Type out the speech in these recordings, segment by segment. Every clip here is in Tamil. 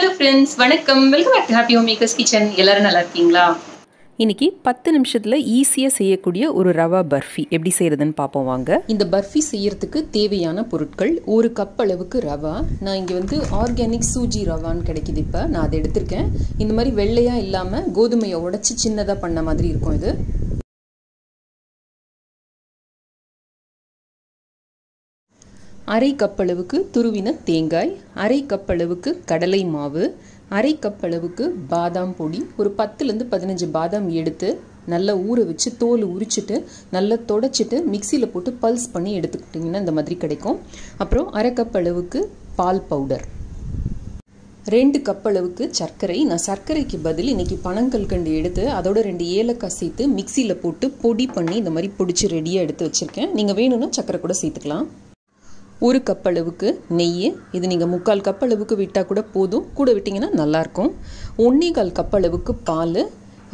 Hello friends, வணக்கம். Welcome back to Happy Home Makers kitchen. எல்லாரும் நல்லா இருக்கீங்களா? இன்றைக்கி 10 நிமிஷத்தில் ஈஸியாக செய்யக்கூடிய ஒரு ரவா பர்ஃபி எப்படி செய்கிறதுன்னு பார்ப்போம் வாங்க. இந்த பர்ஃபி செய்யறதுக்கு தேவையான பொருட்கள் 1 கப் அளவுக்கு ரவா. நான் இங்கே ஆர்கானிக் சூஜி ரவான்னு கிடைக்கிது. இப்போ நான் அதை எடுத்திருக்கேன். இந்த மாதிரி வெள்ளையாக இல்லாமல் கோதுமையை உடைச்சி சின்னதாக பண்ண மாதிரி இருக்கும் இது. அரை கப் அளவுக்கு துருவின தேங்காய், அரை கப் அளவுக்கு கடலை மாவு, அரை கப் அளவுக்கு பாதாம் பொடி, ஒரு 10லேருந்து 15 பாதாம் எடுத்து நல்லா ஊற வச்சு தோல் உரிச்சிட்டு நல்லா தொடச்சிட்டு மிக்சியில் போட்டு பல்ஸ் பண்ணி எடுத்துக்கிட்டிங்கன்னா இந்த மாதிரி கிடைக்கும். அப்புறம் அரை கப் அளவுக்கு பால் பவுடர், 2 கப் அளவுக்கு சர்க்கரை. நான் சர்க்கரைக்கு பதில் இன்றைக்கி பனங்கல்கண்டு எடுத்து அதோட 2 ஏலக்காய் சேர்த்து மிக்சியில் போட்டு பொடி பண்ணி இந்த மாதிரி பொடிச்சு ரெடியாக எடுத்து வச்சுருக்கேன். நீங்கள் வேணும்னா சர்க்கரை கூட சேர்த்துக்கலாம். 1 கப் அளவுக்கு நெய், இது நீங்கள் 3/4 கப் அளவுக்கு விட்டால் கூட போதும், கூட விட்டிங்கன்னா நல்லாயிருக்கும். 1/4 கப் அளவுக்கு பால்,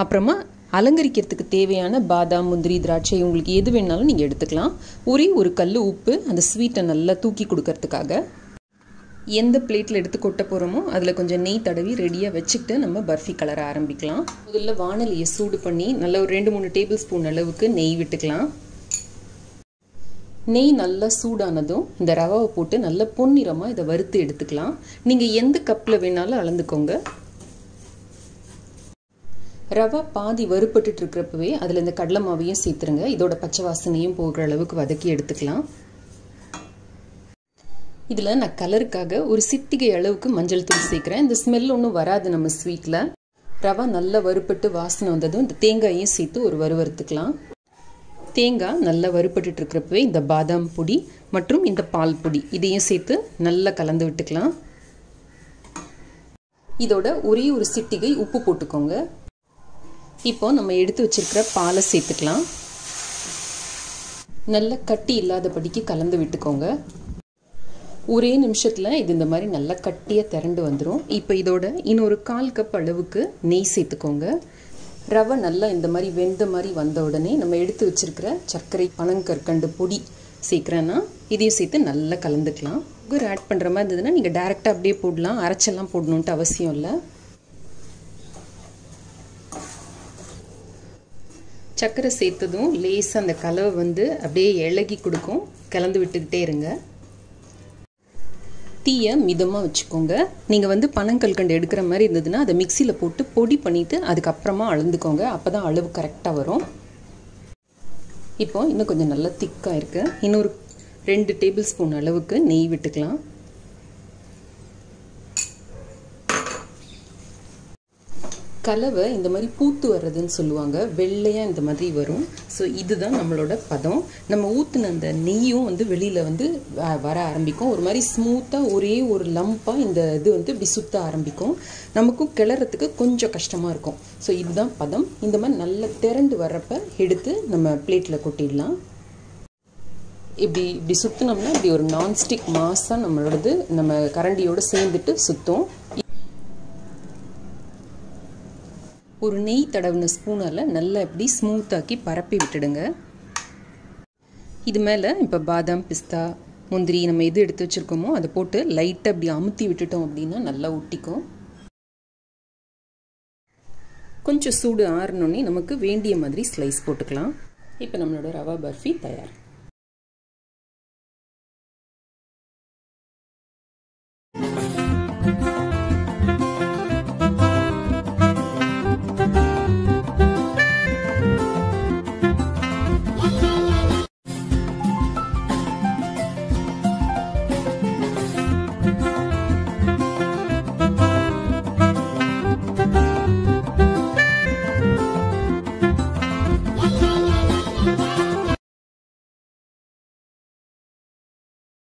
அப்புறமா அலங்கரிக்கிறதுக்கு தேவையான பாதாம், முந்திரி, திராட்சை உங்களுக்கு எது வேணாலும் நீங்கள் எடுத்துக்கலாம். ஒரே ஒரு கல் உப்பு, அந்த ஸ்வீட்டை நல்லா தூக்கி கொடுக்கறதுக்காக. எந்த பிளேட்டில் எடுத்து கொட்ட போகிறோமோ அதில் கொஞ்சம் நெய் தடவி ரெடியாக வச்சுக்கிட்டு நம்ம பர்ஃபி கலர ஆரம்பிக்கலாம். முதல்ல வானலியை சூடு பண்ணி நல்லா ஒரு 2-3 டேபிள் ஸ்பூன் அளவுக்கு நெய் விட்டுக்கலாம். நெய் நல்லா சூடானதும் இந்த ரவாவை போட்டு நல்லா பொன்னிறமாக இதை வறுத்து எடுத்துக்கலாம். நீங்கள் எந்த கப்பில் வேணாலும் அளந்துக்கோங்க. ரவா பாதி வறுப்பட்டு இருக்கிறப்பவே அதில் இந்த கடலை மாவையும் சேர்த்துருங்க. இதோட பச்சை வாசனையும் போகிற அளவுக்கு வதக்கி எடுத்துக்கலாம். இதில் நான் கலருக்காக ஒரு சிட்டிகை அளவுக்கு மஞ்சள் தூள் சேர்க்குறேன். இந்த ஸ்மெல் ஒன்றும் வராது நம்ம ஸ்வீட்டில். ரவா நல்லா வறுப்பட்டு வாசனை வந்ததும் இந்த தேங்காயும் சேர்த்து ஒரு வறுத்துக்கலாம். தேங்காய் நல்லா வறுப்பட்டு இருக்கிறப்பவே இந்த பாதாம் பொடி மற்றும் இந்த பால் பொடி இதையும் சேர்த்து நல்லா கலந்து விட்டுக்கலாம். இதோட ஒரே ஒரு சிட்டிகை உப்பு போட்டுக்கோங்க. இப்போ நம்ம எடுத்து வச்சிருக்கிற பாலை சேர்த்துக்கலாம். நல்லா கட்டி இல்லாதபடிக்கு கலந்து விட்டுக்கோங்க. ஒரே நிமிஷத்தில் இது இந்த மாதிரி நல்லா கட்டியாக திரண்டு வந்துடும். இப்போ இதோட இன்னொரு 1/4 கப் அளவுக்கு நெய் சேர்த்துக்கோங்க. ரவை நல்லா இந்த மாதிரி வெந்த மாதிரி வந்த உடனே நம்ம எடுத்து வச்சிருக்கிற சர்க்கரை பனங்கற்கண்டு பொடி சேர்க்குறேன்னா இதையும் சேர்த்து நல்லா கலந்துக்கலாம். சுகர் ஆட் பண்ணுற மாதிரி இருந்ததுன்னா நீங்கள் டைரெக்டாக அப்படியே போடலாம், அரைச்செல்லாம் போடணுன்ட்டு அவசியம் இல்லை. சர்க்கரை சேர்த்ததும் லேசாக அந்த கலவை அப்படியே இளகி கொடுக்கும். கலந்து விட்டுக்கிட்டே இருங்க. தீயை மிதமாக வச்சுக்கோங்க. நீங்கள் பனங்கல்கண்டு எடுக்கிற மாதிரி இருந்ததுன்னா அதை மிக்சியில் போட்டு பொடி பண்ணிவிட்டு அதுக்கப்புறமா அளந்துக்கோங்க. அப்போ தான் அளவு கரெக்டாக வரும். இப்போ இன்னும் கொஞ்சம் நல்லா திக்காக இருக்குது. இன்னொரு 2 டேபிள் ஸ்பூன் அளவுக்கு நெய் விட்டுக்கலாம். கலவை இந்த மாதிரி பூத்து வர்றதுன்னு சொல்லுவாங்க. வெள்ளையாக இந்த மாதிரி வரும். ஸோ இதுதான் நம்மளோட பதம். நம்ம ஊற்றுன அந்த நெய்யும் வெளியில் வர ஆரம்பிக்கும். ஒரு மாதிரி ஸ்மூத்தாக ஒரே ஒரு லம்பாக இந்த இது இப்படி சுற்ற ஆரம்பிக்கும். நமக்கும் கிளறதுக்கு கொஞ்சம் கஷ்டமாக இருக்கும். ஸோ இதுதான் பதம். இந்த மாதிரி நல்லா திரண்டு வர்றப்ப எடுத்து நம்ம பிளேட்டில் கொட்டிடலாம். இப்படி சுற்றினோம்னா இப்படி ஒரு நான்ஸ்டிக் மாஸாக நம்மளோடது நம்ம கரண்டியோடு சேர்ந்துட்டு சுற்றும். ஒரு நெய் தடவின ஸ்பூனால் நல்லா இப்படி ஸ்மூத்தாக்கி பரப்பி விட்டுடுங்க. இது மேலே இப்போ பாதாம், பிஸ்தா, முந்திரி நம்ம எது எடுத்து வச்சுருக்கோமோ அதை போட்டு லைட்டாக இப்படி அமுத்தி விட்டுட்டோம் அப்படின்னா நல்லா ஒட்டிக்கும். கொஞ்சம் சூடு ஆறினோடனே நமக்கு வேண்டிய மாதிரி ஸ்லைஸ் போட்டுக்கலாம். இப்போ நம்மளோட ரவா பர்ஃபி தயார்.